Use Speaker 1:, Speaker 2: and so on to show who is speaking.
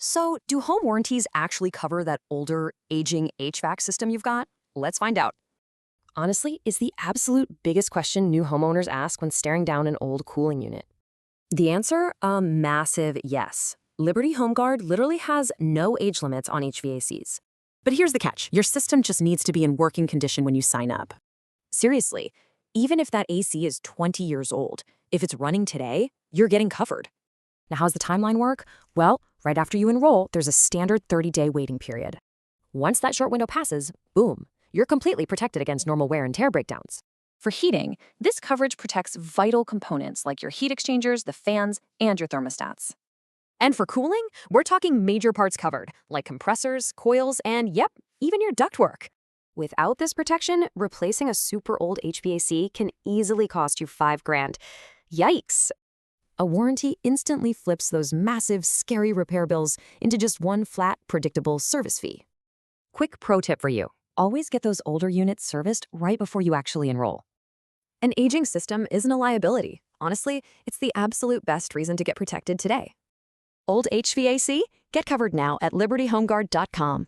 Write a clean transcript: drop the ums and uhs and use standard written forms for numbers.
Speaker 1: So, do home warranties actually cover that older, aging HVAC system you've got? Let's find out. Honestly, it's the absolute biggest question new homeowners ask when staring down an old cooling unit. The answer? A massive yes. Liberty Home Guard literally has no age limits on HVACs. But here's the catch. Your system just needs to be in working condition when you sign up. Seriously, even if that AC is 20 years old, if it's running today, you're getting covered. Now, how's the timeline work? Well, right after you enroll, there's a standard 30-day waiting period. Once that short window passes, boom, you're completely protected against normal wear and tear breakdowns. For heating, this coverage protects vital components like your heat exchangers, the fans, and your thermostats. And for cooling, we're talking major parts covered, like compressors, coils, and yep, even your ductwork. Without this protection, replacing a super old HVAC can easily cost you $5,000. Yikes! A warranty instantly flips those massive, scary repair bills into just one flat, predictable service fee. Quick pro tip for you. Always get those older units serviced right before you actually enroll. An aging system isn't a liability. Honestly, it's the absolute best reason to get protected today. Old HVAC? Get covered now at libertyhomeguard.com.